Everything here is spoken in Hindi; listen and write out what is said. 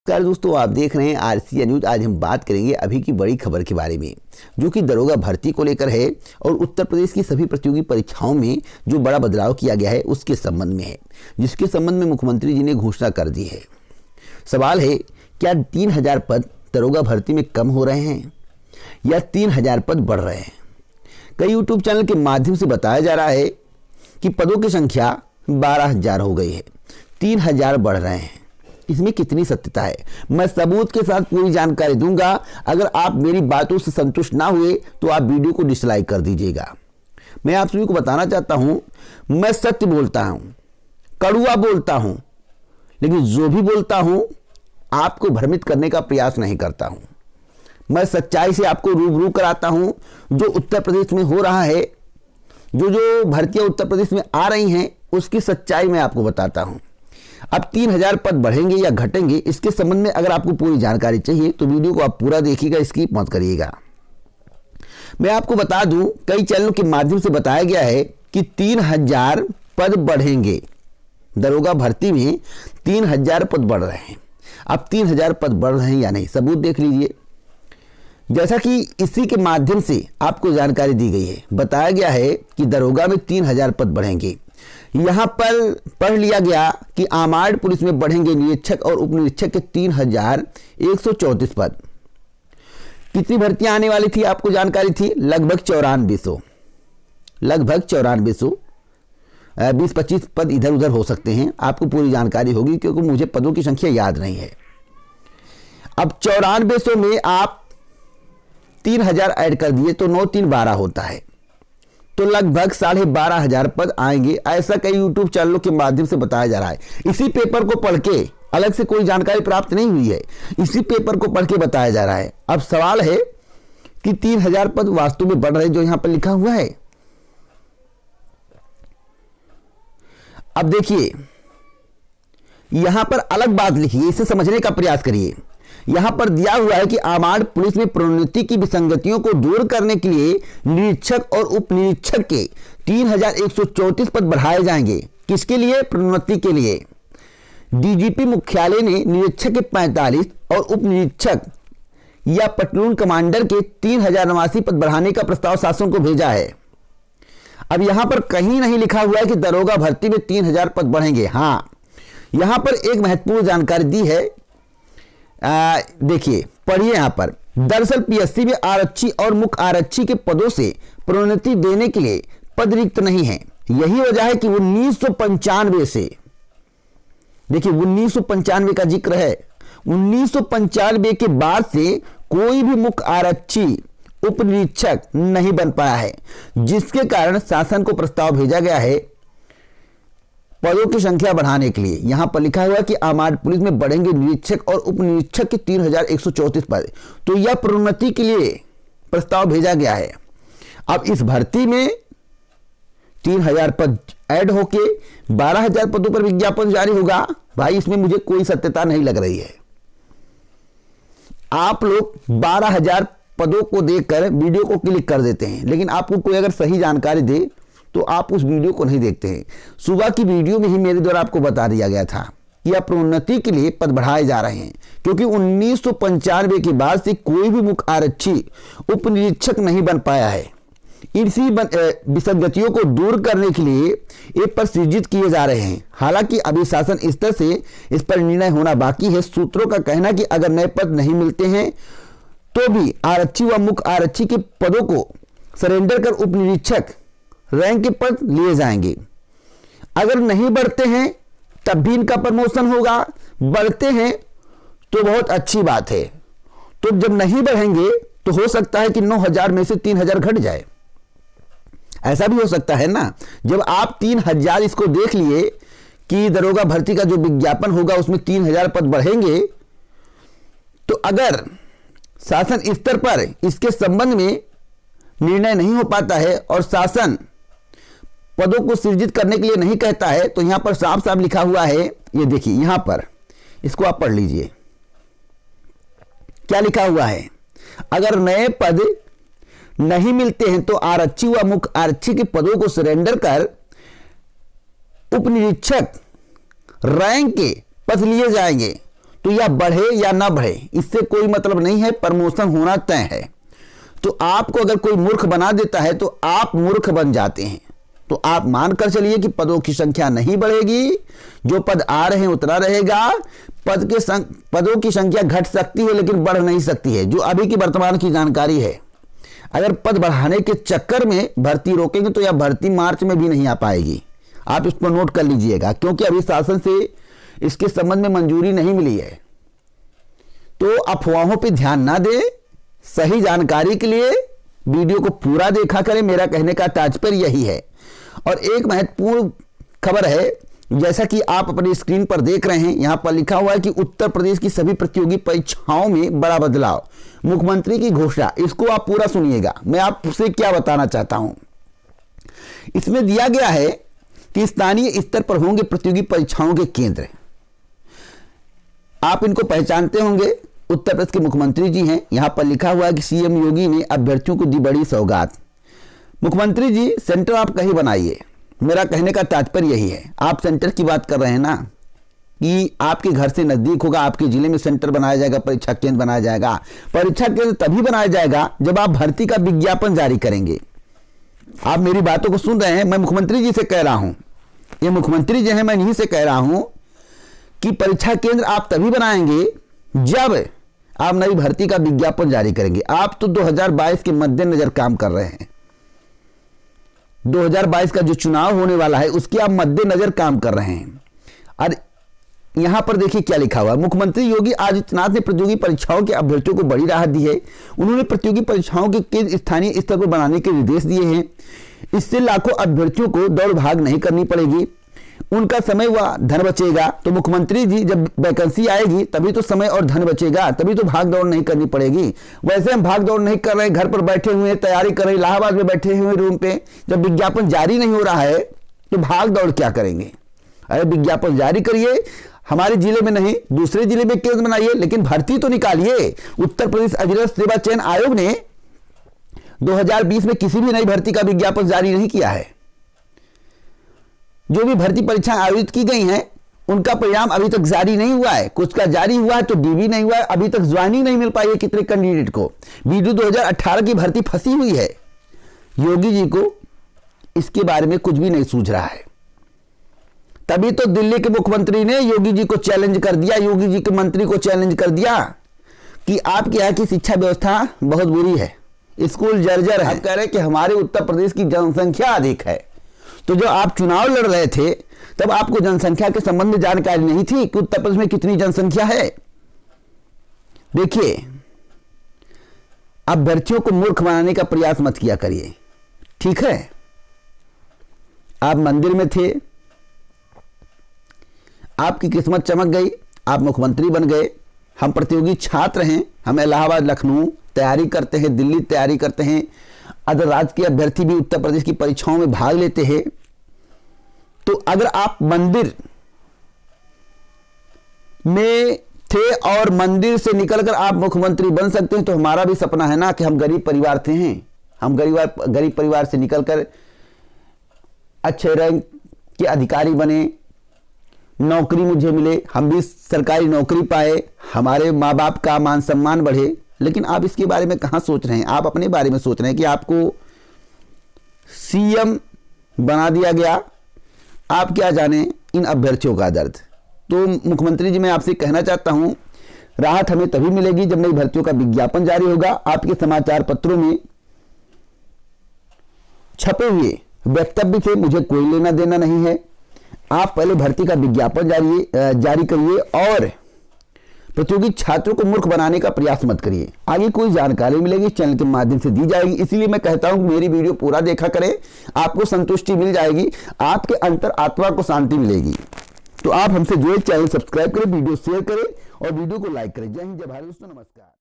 नमस्कार दोस्तों, आप देख रहे हैं आरसीएन न्यूज। आज हम बात करेंगे अभी की बड़ी खबर के बारे में, जो कि दरोगा भर्ती को लेकर है और उत्तर प्रदेश की सभी प्रतियोगी परीक्षाओं में जो बड़ा बदलाव किया गया है उसके संबंध में है, जिसके संबंध में मुख्यमंत्री जी ने घोषणा कर दी है। सवाल है, क्या 3000 पद दरोगा भर्ती में कम हो रहे हैं या 3000 पद बढ़ रहे हैं? कई यूट्यूब चैनल के माध्यम से बताया जा रहा है कि पदों की संख्या 12000 हो गई है, 3000 बढ़ रहे हैं। इसमें कितनी सत्यता है, मैं सबूत के साथ पूरी जानकारी दूंगा। अगर आप मेरी बातों से संतुष्ट ना हुए तो आप वीडियो को डिसलाइक कर दीजिएगा। मैं आप सभी को बताना चाहता हूं, मैं सत्य बोलता हूं, कड़वा बोलता हूं, लेकिन जो भी बोलता हूं आपको भ्रमित करने का प्रयास नहीं करता हूं। मैं सच्चाई से आपको रूबरू कराता हूं। जो उत्तर प्रदेश में हो रहा है, जो भर्तियां उत्तर प्रदेश में आ रही हैं, उसकी सच्चाई मैं आपको बताता हूं। अब 3000 पद बढ़ेंगे या घटेंगे, इसके संबंध में अगर आपको पूरी जानकारी चाहिए तो वीडियो को आप पूरा देखिएगा, स्किप मत करिएगा। मैं आपको बता दूं, कई चैनलों के माध्यम से बताया गया है कि 3000 पद बढ़ेंगे, दरोगा भर्ती में 3000 पद बढ़ रहे हैं। अब 3000 पद बढ़ रहे हैं या नहीं, सबूत देख लीजिए। जैसा कि इसी के माध्यम से आपको जानकारी दी गई है, बताया गया है कि दरोगा में 3000 पद बढ़ेंगे। यहां पर पढ़ लिया गया कि आमाड़ पुलिस में बढ़ेंगे निरीक्षक और उप निरीक्षक के 3134 पद। कितनी भर्तियां आने वाली थी आपको जानकारी थी? लगभग 9400, लगभग 9400। 20-25 पद इधर उधर हो सकते हैं, आपको पूरी जानकारी होगी क्योंकि मुझे पदों की संख्या याद नहीं है। अब 9400 में आप 3000 ऐड कर दिए तो 9 3 12 होता है, तो लगभग 12500 पद आएंगे। ऐसा कई यूट्यूब चैनलों के माध्यम से बताया जा रहा है। इसी पेपर को पढ़ के, अलग से कोई जानकारी प्राप्त नहीं हुई है, इसी पेपर को पढ़ के बताया जा रहा है। अब सवाल है कि 3000 पद वास्तव में बढ़ रहे जो यहां पर लिखा हुआ है। अब देखिए, यहां पर अलग बात लिखी है, इसे समझने का प्रयास करिए। यहां पर दिया हुआ है कि आमाड़ पुलिस में प्रोन्नति की विसंगतियों को दूर करने के लिए निरीक्षक और उप निरीक्षक के 3134 पद बढ़ाए जाएंगे। किसके लिए? प्रोन्नति के लिए। डीजीपी मुख्यालय ने निरीक्षक के 45 और उप निरीक्षक या प्लटून कमांडर के 3089 पद बढ़ाने का प्रस्ताव शासन को भेजा है। अब यहां पर कहीं नहीं लिखा हुआ है कि दरोगा भर्ती में 3000 पद बढ़ेंगे। हां, यहां पर एक महत्वपूर्ण जानकारी दी है, देखिए, पढ़िए यहां पर। दरअसल पीएससी में आरक्षी और मुख्य आरक्षी के पदों से प्रोन्नति देने के लिए पद रिक्त नहीं है। यही वजह है कि 1995 से, देखिए 1995 का जिक्र है, 1995 के बाद से कोई भी मुख्य आरक्षी उप निरीक्षक नहीं बन पाया है, जिसके कारण शासन को प्रस्ताव भेजा गया है पदों की संख्या बढ़ाने के लिए। यहां पर लिखा हुआ है कि आमाड़ पुलिस में बढ़ेंगे निरीक्षक और उप निरीक्षक के 3134 पद, तो यह प्रोन्नति के लिए प्रस्ताव भेजा गया है। अब इस भर्ती में 3000 पद ऐड होके 12000 पदों पर विज्ञापन जारी होगा। भाई, इसमें मुझे कोई सत्यता नहीं लग रही है। आप लोग 12000 पदों को देखकर वीडियो को क्लिक कर देते हैं, लेकिन आपको कोई अगर सही जानकारी दे तो आप उस वीडियो को नहीं देखते हैं। सुबह की वीडियो में ही मेरे द्वारा आपको बता दिया गया था कि अब प्रोन्नति के लिए पद बढ़ाए जा रहे हैं, क्योंकि 1995 के बाद से कोई भी मुख्य आरक्षी उप निरीक्षक नहीं बन पाया है। इसी विसंगतियों को दूर करने के लिए ये पद सृजित किए जा रहे हैं। हालांकि अभी शासन स्तर से इस पर निर्णय होना बाकी है। सूत्रों का कहना कि अगर नए पद नहीं मिलते हैं तो भी आरक्षी व मुख्य आरक्षी के पदों को सरेंडर कर उप निरीक्षक रैंक के पद लिए जाएंगे। अगर नहीं बढ़ते हैं तब भी इनका प्रमोशन होगा, बढ़ते हैं तो बहुत अच्छी बात है। तो जब नहीं बढ़ेंगे तो हो सकता है कि 9000 में से 3000 घट जाए। ऐसा भी हो सकता है ना। जब आप 3000 इसको देख लिए कि दरोगा भर्ती का जो विज्ञापन होगा उसमें 3000 पद बढ़ेंगे, तो अगर शासन स्तर पर इसके संबंध में निर्णय नहीं हो पाता है और शासन पदों को सृजित करने के लिए नहीं कहता है, तो यहां पर साफ साफ लिखा हुआ है, ये देखिए यहां पर, इसको आप पढ़ लीजिए क्या लिखा हुआ है। अगर नए पद नहीं मिलते हैं तो आरक्षी व मुख्य आरक्षी के पदों को सरेंडर कर उप निरीक्षक रैंक के पद लिए जाएंगे। तो या बढ़े या ना बढ़े, इससे कोई मतलब नहीं है, प्रमोशन होना तय है। तो आपको अगर कोई मूर्ख बना देता है तो आप मूर्ख बन जाते हैं। तो आप मानकर चलिए कि पदों की संख्या नहीं बढ़ेगी, जो पद आ रहे हैं उतना रहेगा। पदों की संख्या घट सकती है लेकिन बढ़ नहीं सकती है, जो अभी की वर्तमान की जानकारी है। अगर पद बढ़ाने के चक्कर में भर्ती रोकेंगे तो यह भर्ती मार्च में भी नहीं आ पाएगी। आप इसको नोट कर लीजिएगा, क्योंकि अभी शासन से इसके संबंध में मंजूरी नहीं मिली है। तो अफवाहों पे ध्यान ना दें, सही जानकारी के लिए वीडियो को पूरा देखा करें, मेरा कहने का तात्पर्य यही है। और एक महत्वपूर्ण खबर है, जैसा कि आप अपनी स्क्रीन पर देख रहे हैं, यहां पर लिखा हुआ है कि उत्तर प्रदेश की सभी प्रतियोगी परीक्षाओं में बड़ा बदलाव, मुख्यमंत्री की घोषणा। इसको आप पूरा सुनिएगा, मैं आपसे क्या बताना चाहता हूं। इसमें दिया गया है कि स्थानीय स्तर पर होंगे प्रतियोगी परीक्षाओं के केंद्र। आप इनको पहचानते होंगे, उत्तर प्रदेश के मुख्यमंत्री जी हैं। यहां पर लिखा हुआ है कि सीएम योगी ने अभ्यर्थियों को दी बड़ी सौगात। मुख्यमंत्री जी, सेंटर आप कहीं बनाइए, मेरा कहने का तात्पर्य यही है। आप सेंटर की बात कर रहे हैं ना, कि आपके घर से नजदीक होगा, आपके जिले में सेंटर बनाया जाएगा, परीक्षा केंद्र बनाया जाएगा। परीक्षा केंद्र तभी बनाया जाएगा जब आप भर्ती का विज्ञापन जारी करेंगे। आप मेरी बातों को सुन रहे हैं, मैं मुख्यमंत्री जी से कह रहा हूं, ये मुख्यमंत्री जी हैं, मैं इन्हीं से कह रहा हूं कि परीक्षा केंद्र आप तभी बनाएंगे जब आप नई भर्ती का विज्ञापन जारी करेंगे। आप तो 2022 के मद्देनजर काम कर रहे हैं। 2022 का जो चुनाव होने वाला है उसके आप मद्देनजर काम कर रहे हैं। और यहां पर देखिए क्या लिखा हुआ है। मुख्यमंत्री योगी आदित्यनाथ ने प्रतियोगी परीक्षाओं के अभ्यर्थियों को बड़ी राहत दी है। उन्होंने प्रतियोगी परीक्षाओं के केंद्र स्थानीय स्तर पर बनाने के निर्देश दिए हैं। इससे लाखों अभ्यर्थियों को दौड़ भाग नहीं करनी पड़ेगी, उनका समय व धन बचेगा। तो मुख्यमंत्री जी, जब वैकेंसी आएगी तभी तो समय और धन बचेगा, तभी तो भाग दौड़ नहीं करनी पड़ेगी। वैसे हम भाग दौड़ नहीं कर रहे, घर पर बैठे हुए तैयारी कर रहे, इलाहाबाद में बैठे हुए रूम पे, जब विज्ञापन जारी नहीं हो रहा है तो भाग दौड़ क्या करेंगे। अरे विज्ञापन जारी करिए, हमारे जिले में नहीं दूसरे जिले में केंद्र बनाइए, लेकिन भर्ती तो निकालिए। उत्तर प्रदेश अधीनस्थ सेवा चयन आयोग ने 2020 में किसी भी नई भर्ती का विज्ञापन जारी नहीं किया है। जो भी भर्ती परीक्षाएं आयोजित की गई हैं उनका परिणाम अभी तक जारी नहीं हुआ है। कुछ का जारी हुआ है तो डीबी नहीं हुआ है, अभी तक ज्वाइनिंग नहीं मिल पाई है कितने कैंडिडेट को। वीडियो 2018 की भर्ती फंसी हुई है। योगी जी को इसके बारे में कुछ भी नहीं सूझ रहा है। तभी तो दिल्ली के मुख्यमंत्री ने योगी जी को चैलेंज कर दिया, योगी जी के मंत्री को चैलेंज कर दिया कि आपके यहाँ की शिक्षा व्यवस्था बहुत बुरी है, स्कूल जर्जर है। आप कह रहे हैं कि हमारे उत्तर प्रदेश की जनसंख्या अधिक है। तो जब आप चुनाव लड़ रहे थे तब आपको जनसंख्या के संबंध में जानकारी नहीं थी कि उत्तर प्रदेश में कितनी जनसंख्या है। देखिए, अभ्यर्थियों को मूर्ख बनाने का प्रयास मत किया करिए, ठीक है। आप मंदिर में थे, आपकी किस्मत चमक गई, आप मुख्यमंत्री बन गए। हम प्रतियोगी छात्र हैं, हम इलाहाबाद लखनऊ तैयारी करते हैं, दिल्ली तैयारी करते हैं, अदर राज्य के अभ्यर्थी भी उत्तर प्रदेश की परीक्षाओं में भाग लेते हैं। तो अगर आप मंदिर में थे और मंदिर से निकलकर आप मुख्यमंत्री बन सकते हैं, तो हमारा भी सपना है ना कि हम गरीब परिवार से हैं, हम गरीब परिवार से निकलकर अच्छे रैंक के अधिकारी बने, नौकरी मुझे मिले, हम भी सरकारी नौकरी पाए, हमारे माँ बाप का मान सम्मान बढ़े। लेकिन आप इसके बारे में कहाँ सोच रहे हैं। आप अपने बारे में सोच रहे हैं कि आपको सीएम बना दिया गया। आप क्या जाने इन अभ्यर्थियों का दर्द। तो मुख्यमंत्री जी, मैं आपसे कहना चाहता हूं, राहत हमें तभी मिलेगी जब नई भर्तियों का विज्ञापन जारी होगा। आपके समाचार पत्रों में छपे हुए वक्तव्य से मुझे कोई लेना देना नहीं है। आप पहले भर्ती का विज्ञापन जारी करिए और प्रतियोगी छात्रों को मूर्ख बनाने का प्रयास मत करिए। आगे कोई जानकारी मिलेगी चैनल के माध्यम से दी जाएगी, इसीलिए मैं कहता हूं कि मेरी वीडियो पूरा देखा करें, आपको संतुष्टि मिल जाएगी, आपके अंतर आत्मा को शांति मिलेगी। तो आप हमसे जुड़े, चैनल सब्सक्राइब करें, वीडियो शेयर करें और वीडियो को लाइक करें। जय हिंद, जय भारत दोस्तों, नमस्कार।